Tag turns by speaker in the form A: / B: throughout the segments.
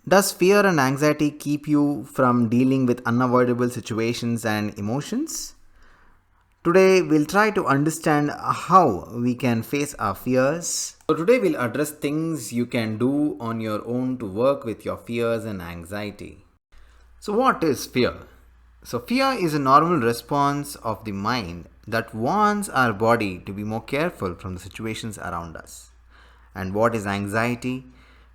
A: Does fear and anxiety keep you from dealing with unavoidable situations and emotions? Today, we'll try to understand how we can face our fears. So, today, we'll address things you can do on your own to work with your fears and anxiety. So, what is fear? So, fear is a normal response of the mind that wants our body to be more careful from the situations around us. And what is anxiety?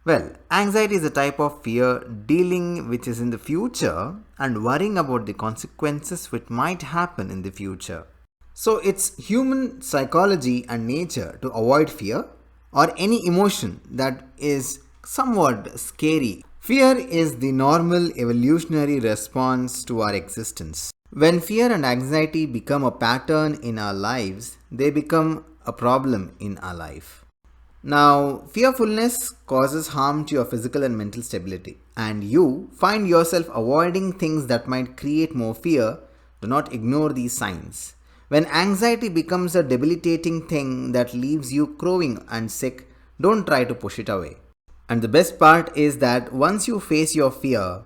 A: Well, anxiety is a type of fear dealing which is in the future and worrying about the consequences which might happen in the future. So, it's human psychology and nature to avoid fear or any emotion that is somewhat scary. Fear is the normal evolutionary response to our existence. When fear and anxiety become a pattern in our lives, they become a problem in our life. Now, fearfulness causes harm to your physical and mental stability, and you find yourself avoiding things that might create more fear. Do not ignore these signs. When anxiety becomes a debilitating thing that leaves you crowing and sick, don't try to push it away. And the best part is that once you face your fear,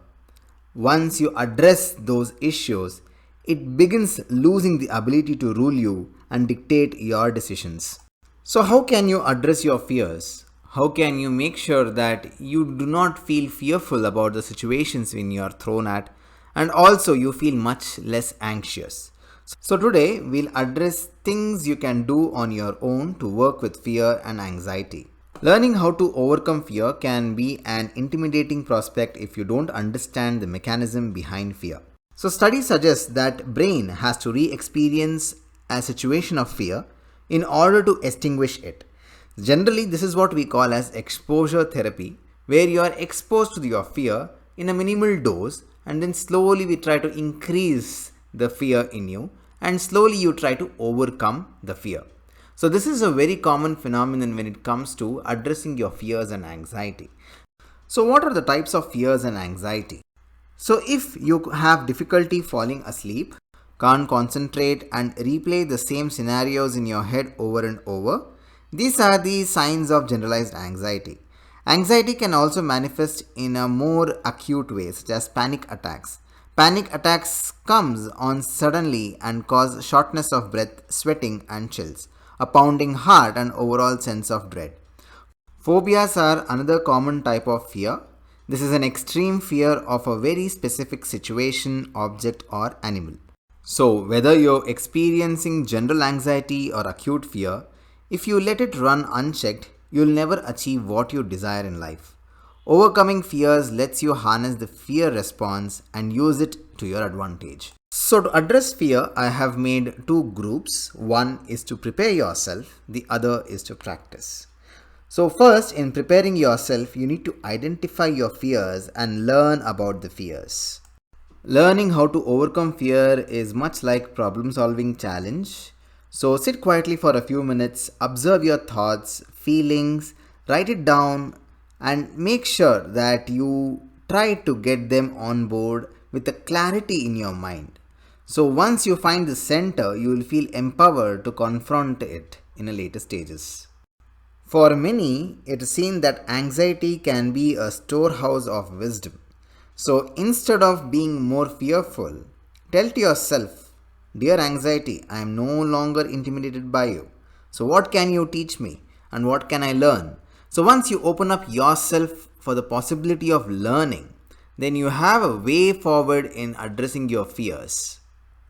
A: once you address those issues, it begins losing the ability to rule you and dictate your decisions. So, how can you address your fears? How can you make sure that you do not feel fearful about the situations when you are thrown at, and also you feel much less anxious? So, today we'll address things you can do on your own to work with fear and anxiety. Learning how to overcome fear can be an intimidating prospect if you don't understand the mechanism behind fear. So, studies suggest that brain has to re-experience a situation of fear in order to extinguish it. Generally, this is what we call as exposure therapy, where you are exposed to your fear in a minimal dose, and then slowly we try to increase the fear in you, and slowly you try to overcome the fear. So this is a very common phenomenon when it comes to addressing your fears and anxiety. So what are the types of fears and anxiety? So if you have difficulty falling asleep, can't concentrate and replay the same scenarios in your head over and over, these are the signs of generalized anxiety. Anxiety can also manifest in a more acute way, such as panic attacks. Panic attacks comes on suddenly and cause shortness of breath, sweating and chills, a pounding heart and overall sense of dread. Phobias are another common type of fear. This is an extreme fear of a very specific situation, object or animal. So, whether you're experiencing general anxiety or acute fear, if you let it run unchecked, you'll never achieve what you desire in life. Overcoming fears lets you harness the fear response and use it to your advantage. So, to address fear, I have made two groups. One is to prepare yourself, the other is to practice. So, first, in preparing yourself, you need to identify your fears and learn about the fears. Learning how to overcome fear is much like problem solving challenge. So sit quietly for a few minutes, observe your thoughts, feelings, write it down and make sure that you try to get them on board with a clarity in your mind. So once you find the center, you will feel empowered to confront it in a later stages. For many, it is seen that anxiety can be a storehouse of wisdom. So instead of being more fearful, tell to yourself, "Dear anxiety, I am no longer intimidated by you. So what can you teach me and what can I learn?" So once you open up yourself for the possibility of learning, then you have a way forward in addressing your fears.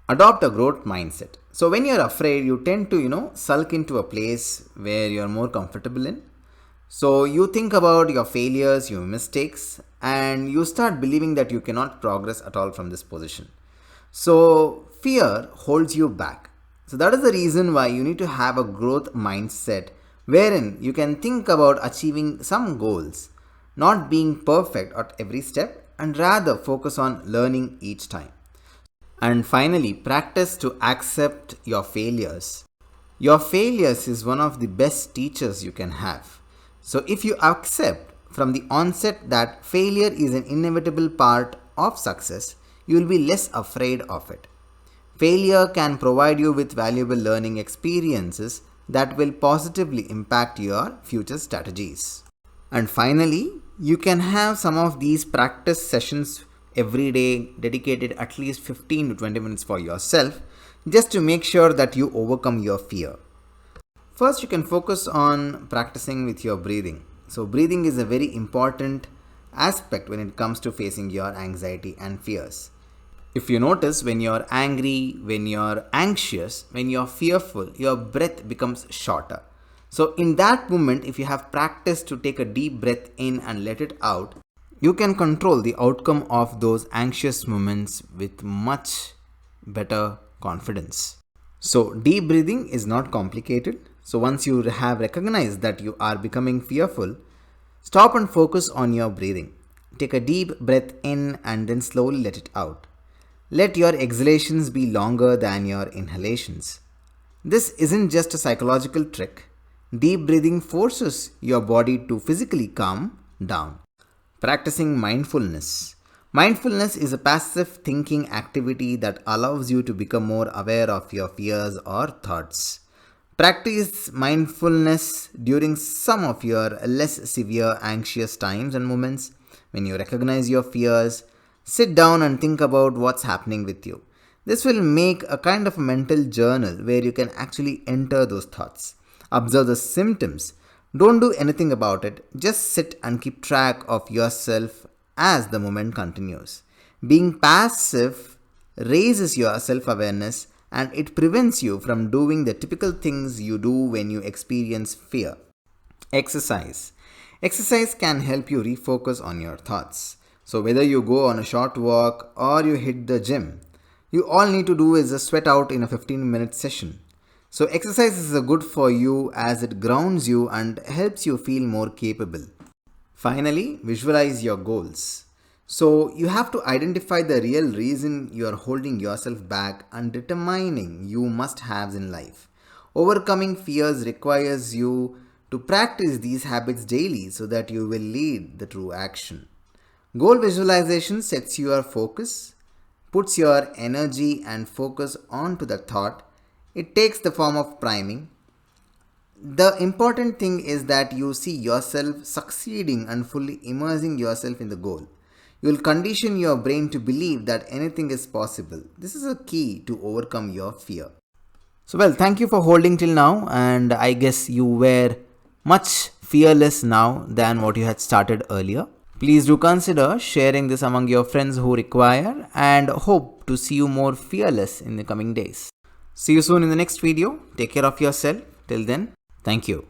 A: Adopt a growth mindset. So when you're afraid, you tend to, sulk into a place where you're more comfortable in. So you think about your failures, your mistakes, and you start believing that you cannot progress at all from this position. So fear holds you back. So that is the reason why you need to have a growth mindset wherein you can think about achieving some goals, not being perfect at every step, and rather focus on learning each time. And finally, practice to accept your failures. Your failures is one of the best teachers you can have. So if you accept from the onset that failure is an inevitable part of success, you will be less afraid of it. Failure can provide you with valuable learning experiences that will positively impact your future strategies. And finally, You can have some of these practice sessions every day, dedicated at least 15 to 20 minutes for yourself, just to make sure that you overcome your fear. First, you can focus on practicing with your breathing. So, breathing is a very important aspect when it comes to facing your anxiety and fears. If you notice, when you're angry, when you're anxious, when you're fearful, your breath becomes shorter. So, in that moment, if you have practiced to take a deep breath in and let it out, you can control the outcome of those anxious moments with much better confidence. So, deep breathing is not complicated. So, once you have recognized that you are becoming fearful, stop and focus on your breathing. Take a deep breath in and then slowly let it out. Let your exhalations be longer than your inhalations. This isn't just a psychological trick. Deep breathing forces your body to physically calm down. Practicing mindfulness. Mindfulness is a passive thinking activity that allows you to become more aware of your fears or thoughts. Practice mindfulness during some of your less severe anxious times and moments. When you recognize your fears, sit down and think about what's happening with you. This will make a kind of mental journal where you can actually enter those thoughts. Observe the symptoms. Don't do anything about it. Just sit and keep track of yourself as the moment continues. Being passive raises your self awareness and it prevents you from doing the typical things you do when you experience fear. Exercise. Exercise can help you refocus on your thoughts. So, whether you go on a short walk or you hit the gym, you all need to do is just sweat out in a 15-minute session. So, exercise is good for you as it grounds you and helps you feel more capable. Finally, visualize your goals. So, you have to identify the real reason you are holding yourself back and determining you must haves in life. Overcoming fears requires you to practice these habits daily so that you will lead the true action. Goal visualization sets your focus, puts your energy and focus onto the thought. It takes the form of priming. The important thing is that you see yourself succeeding and fully immersing yourself in the goal. You will condition your brain to believe that anything is possible. This is a key to overcome your fear. So, well, thank you for holding till now, and I guess you were much fearless now than what you had started earlier. Please do consider sharing this among your friends who require, and hope to see you more fearless in the coming days. See you soon in the next video. Take care of yourself. Till then, thank you.